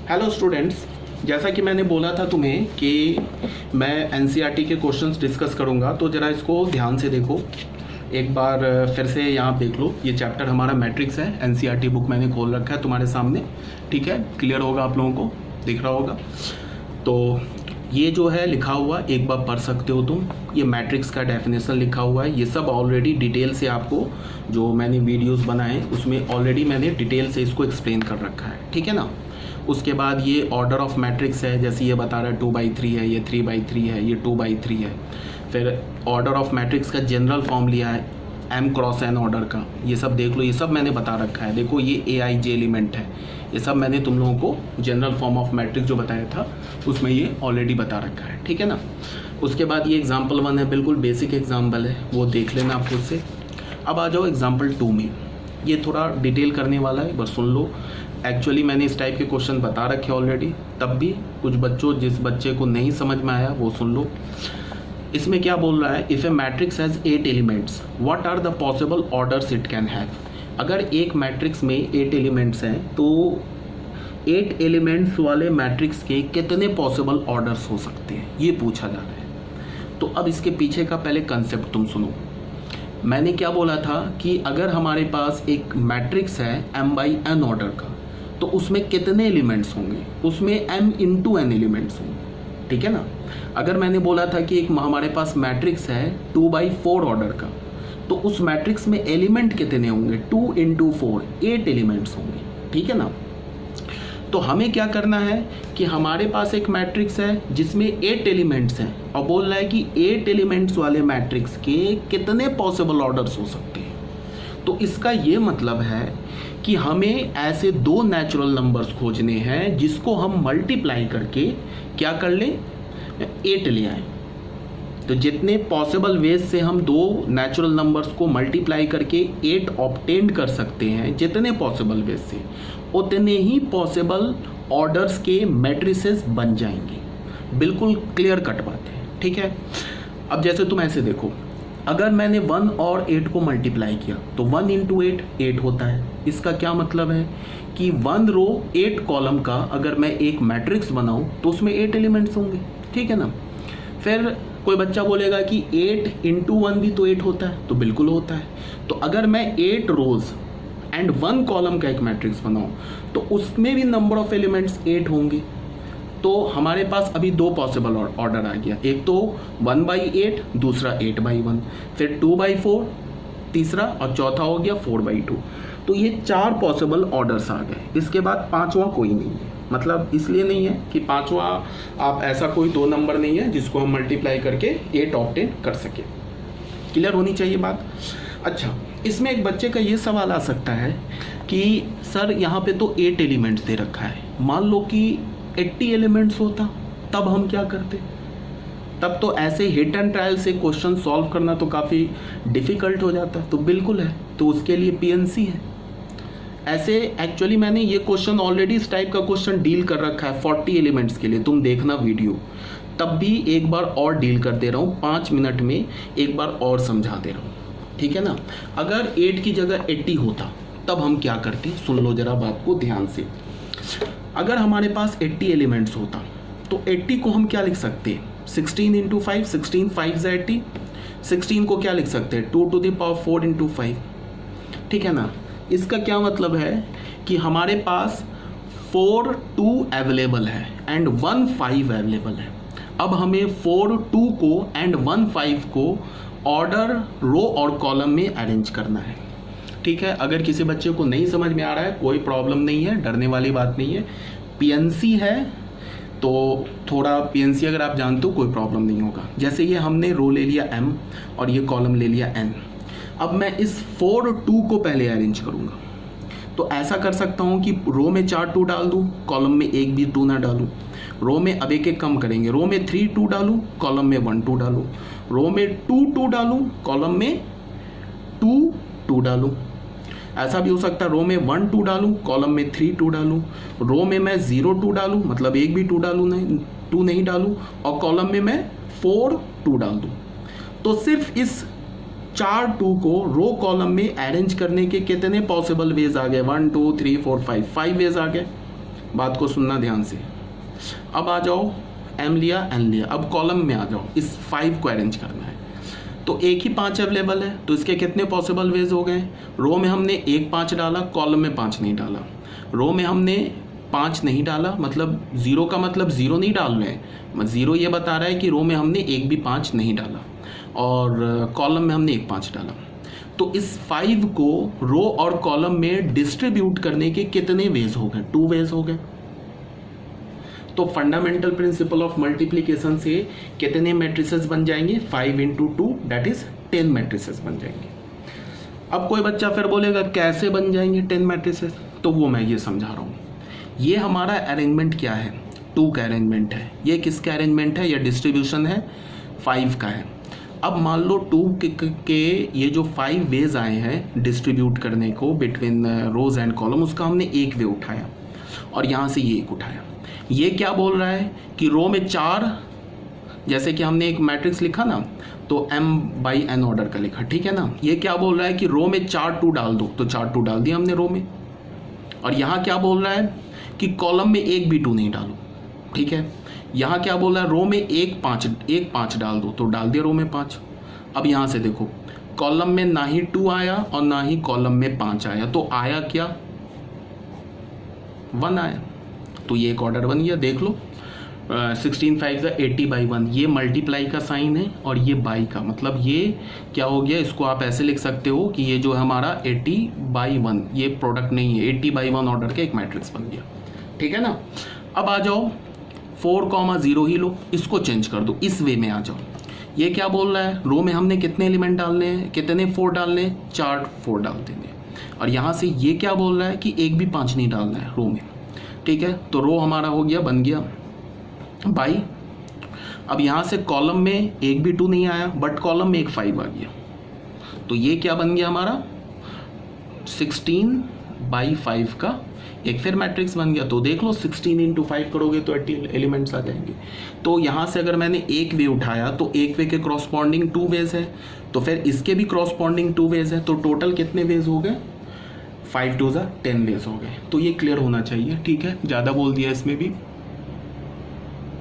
Hello students, जैसा कि मैंने बोला था तुम्हें कि मैं एनसीईआरटी के क्वेश्चंस डिस्कस करूंगा, तो ज़रा इसको ध्यान से देखो। एक बार फिर से यहाँ देख लो। ये चैप्टर हमारा मैट्रिक्स है। एनसीईआरटी बुक मैंने खोल रखा है तुम्हारे सामने, ठीक है। क्लियर होगा आप लोगों को, दिख रहा होगा। तो ये जो है लिखा हुआ एक बार पढ़ सकते हो तुम। ये मैट्रिक्स का डेफिनेशन लिखा हुआ है। ये सब ऑलरेडी डिटेल से आपको जो मैंने वीडियोस बनाए उसमें ऑलरेडी मैंने डिटेल से इसको एक्सप्लेन कर रखा है, ठीक है ना। उसके बाद ये ऑर्डर ऑफ मैट्रिक्स है, जैसे ये बता रहा है 2/3 है, ये 3/3 है, ये 2/3 है। फिर ऑर्डर ऑफ मैट्रिक्स का जनरल फॉर्म लिया है M×N ऑर्डर का। ये सब देख लो, ये सब मैंने बता रखा है। देखो ये AIJ एलिमेंट है, ये सब मैंने तुम लोगों को जनरल फॉर्म ऑफ मैट्रिक्स जो बताया था उसमें ये ऑलरेडी बता रखा है, ठीक है ना। उसके बाद ये एग्जाम्पल 1 है, बिल्कुल बेसिक एग्जाम्पल है, वो देख लेना आप खुद से। अब आ जाओ एग्जाम्पल 2 में। ये थोड़ा डिटेल करने वाला है, बस सुन लो। एक्चुअली मैंने इस टाइप के क्वेश्चन बता रखे ऑलरेडी, तब भी कुछ बच्चों जिस बच्चे को नहीं समझ में आया वो सुन लो। इसमें क्या बोल रहा है, if a matrix has 8 elements what are the possible orders it can have. अगर एक मैट्रिक्स में 8 एलिमेंट्स हैं तो 8 एलिमेंट्स वाले मैट्रिक्स के कितने पॉसिबल ऑर्डर्स हो सकते हैं, ये पूछा जा रहा है। तो अब इसके पीछे का पहले कंसेप्ट तुम सुनो। मैंने क्या बोला था कि अगर हमारे पास एक मैट्रिक्स है M/N ऑर्डर का, तो उसमें कितने एलिमेंट्स होंगे, उसमें M×N एलिमेंट्स होंगे, ठीक है ना। अगर मैंने बोला था कि एक हमारे पास मैट्रिक्स है 2/4 ऑर्डर का, तो उस मैट्रिक्स में एलिमेंट कितने होंगे, 2×4 8 एलिमेंट्स होंगे, ठीक है ना। तो हमें क्या करना है कि हमारे पास एक मैट्रिक्स है जिसमें 8 एलिमेंट्स हैं और बोल रहा है कि 8 एलिमेंट्स वाले मैट्रिक्स के कितने पॉसिबल ऑर्डर्स हो सकते हैं। तो इसका ये मतलब है कि हमें ऐसे 2 नेचुरल नंबर्स खोजने हैं जिसको हम मल्टीप्लाई करके क्या कर लें, 8 ले आए। तो जितने पॉसिबल वेज से हम 2 नेचुरल नंबर्स को मल्टीप्लाई करके 8 ऑब्टेन कर सकते हैं, जितने पॉसिबल वेज से उतने ही पॉसिबल ऑर्डर्स के मैट्रिसेस बन जाएंगे। बिल्कुल क्लियर कट बात है, ठीक है। अब जैसे तुम ऐसे देखो, अगर मैंने 1 और 8 को मल्टीप्लाई किया तो 1 × 8 8 होता है। इसका क्या मतलब है कि 1 रो 8 कॉलम का अगर मैं एक मैट्रिक्स बनाऊं तो उसमें 8 एलिमेंट्स होंगे, ठीक है ना। फिर कोई बच्चा बोलेगा कि 8 × 1 भी तो 8 होता है, तो बिल्कुल होता है। तो अगर मैं 8 रोज एंड 1 कॉलम का एक मैट्रिक्स बनाऊं तो उसमें भी नंबर ऑफ एलिमेंट्स 8 होंगे। तो हमारे पास अभी 2 पॉसिबल ऑर्डर आ गया, एक तो 1/8, दूसरा 8/1, फिर 2/4 तीसरा, और चौथा हो गया 4/2। तो ये 4 पॉसिबल ऑर्डर्स आ गए। इसके बाद 5वां कोई नहीं है। मतलब इसलिए नहीं है कि 5वां आप ऐसा कोई 2 नंबर नहीं है जिसको हम मल्टीप्लाई करके 8 ऑब्टेन कर सके। क्लियर होनी चाहिए बात। अच्छा, इसमें एक बच्चे का ये सवाल आ सकता है कि सर यहाँ पे तो 8 एलिमेंट्स दे रखा है, मान लो कि 80 एलिमेंट्स होता, तब हम क्या करते। तब तो ऐसे हिट एंड ट्रायल से क्वेश्चन सॉल्व करना तो काफ़ी डिफ़िकल्ट हो जाता है। तो बिल्कुल है, तो उसके लिए PNC है। ऐसे एक्चुअली मैंने ये क्वेश्चन ऑलरेडी इस टाइप का क्वेश्चन डील कर रखा है 40 एलिमेंट्स के लिए, तुम देखना वीडियो। तब भी एक बार और डील कर दे रहा हूँ, 5 मिनट में एक बार और समझा दे रहा हूँ, ठीक है ना। अगर 8 की जगह 80 होता तब हम क्या करते, सुन लो जरा बात को ध्यान से। अगर हमारे पास 80 एलिमेंट्स होता तो 80 को हम क्या लिख सकते हैं, 16 × 5, 16 5 80। 16 को क्या लिख सकते हैं, 2⁴ × 5, ठीक है ना। इसका क्या मतलब है कि हमारे पास 4 2 अवेलेबल है एंड 1 5 अवेलेबल है। अब हमें 4 2 को एंड 1 5 को ऑर्डर रो और कॉलम में अरेंज करना है, ठीक है। अगर किसी बच्चे को नहीं समझ में आ रहा है कोई प्रॉब्लम नहीं है, डरने वाली बात नहीं है। PNC है तो थोड़ा PNC अगर आप जानते हो कोई प्रॉब्लम नहीं होगा। जैसे ये हमने रो ले लिया M और ये कॉलम ले लिया N। अब मैं इस 4 2 को पहले अरेंज करूँगा, तो ऐसा कर सकता हूँ कि रो में 4 2 डाल दूँ, कॉलम में एक भी 2 ना डालूँ। रो में अब एक कम करेंगे, रो में 3 2 डालूँ, कॉलम में 1 2 डालूँ। रो में 2 2 डालूँ, कॉलम में 2 2 डालूँ। ऐसा भी हो सकता है रो में 1 2 डालूँ, कॉलम में 3 2 डालूँ। रो में मैं 0 2 डालूँ, मतलब एक भी 2 डालूँ नहीं, 2 नहीं डालूँ, और कॉलम में मैं 4 2 डाल दूँ। तो सिर्फ इस 4 2 को रो कॉलम में अरेंज करने के कितने पॉसिबल वेज आ गए, 1 2 3 4 5 वेज आ गए। बात को सुनना ध्यान से। अब आ जाओ, एम लिया, एन लिया, अब कॉलम में आ जाओ, इस 5 को अरेंज करना है। तो एक ही 5 अवेलेबल है, तो इसके कितने पॉसिबल वेज हो गए? रो में हमने 1 5 डाला, कॉलम में 5 नहीं डाला। रो में हमने 5 नहीं डाला, मतलब 0 का मतलब 0 नहीं डाल रहे हैं, 0 ये बता रहा है कि रो में हमने एक भी 5 नहीं डाला, और कॉलम में हमने 1 5 डाला। तो इस 5 को रो और कॉलम में डिस्ट्रीब्यूट करने के कितने वेज हो गए? 2 वेज हो गए। तो फंडामेंटल प्रिंसिपल ऑफ मल्टीप्लिकेशन से कितने मैट्रिसेस बन जाएंगे? 5 × 2 दैट इज 10 मैट्रिसेस बन जाएंगे। अब कोई बच्चा फिर बोलेगा कैसे बन जाएंगे 10 मैट्रिसेस? तो वो मैं ये समझा रहा हूँ। ये हमारा अरेंजमेंट क्या है? 2 का अरेंजमेंट है। ये किसका अरेंजमेंट है? या डिस्ट्रीब्यूशन है 5 का है। अब मान लो 2 के ये जो 5 वेज आए हैं डिस्ट्रीब्यूट करने को बिटवीन रोज एंड कॉलम, उसका हमने एक वे उठाया और यहाँ से ये एक उठाया। ये क्या बोल रहा है कि रो में 4, जैसे कि हमने एक मैट्रिक्स लिखा ना, तो m/n ऑर्डर का लिखा, ठीक है ना। ये क्या बोल रहा है कि रो में 4 2 डाल दो, तो 4 2 डाल दिया हमने रो में। और यहाँ क्या बोल रहा है कि कॉलम में एक भी 2 नहीं डालो, ठीक है। यहाँ क्या बोल रहा है? रो में 1 5 डाल दो, तो डाल दिया रो में 5। अब यहाँ से देखो, कॉलम में ना ही 2 आया और ना ही कॉलम में 5 आया, तो आया क्या? 1 आया। तो ये एक ऑर्डर बन गया, देख लो। 16 5 80/1, ये मल्टीप्लाई का साइन है और ये बाई का, मतलब ये क्या हो गया? इसको आप ऐसे लिख सकते हो कि ये जो है हमारा 80/1, ये प्रोडक्ट नहीं है, 80/1 ऑर्डर का एक मैट्रिक्स बन गया, ठीक है ना। अब आ जाओ 4,0 ही लो, इसको चेंज कर दो, इस वे में आ जाओ। ये क्या बोल रहा है? रो में हमने कितने एलिमेंट डालने हैं? कितने 4 डालने हैं? 4 4 डाल देंगे। और यहाँ से ये क्या बोल रहा है कि एक भी 5 नहीं डालना है रो में, ठीक है। तो रो हमारा हो गया, बन गया बाई। अब यहाँ से कॉलम में एक भी 2 नहीं आया, बट कॉलम में एक 5 आ गया, तो ये क्या बन गया हमारा? 16/5 का एक फिर मैट्रिक्स बन गया। तो देख लो 16 × 5 करोगे तो 80 एलिमेंट्स आ जाएंगे। तो यहाँ से अगर मैंने एक वे उठाया तो एक वे के क्रॉसपॉन्डिंग 2 वेज है, तो फिर इसके भी क्रॉसपॉन्डिंग 2 वेज है, तो टोटल कितने वेज हो गए? 5 2 10 वेज हो गए। तो ये क्लियर होना चाहिए, ठीक है। ज़्यादा बोल दिया इसमें भी।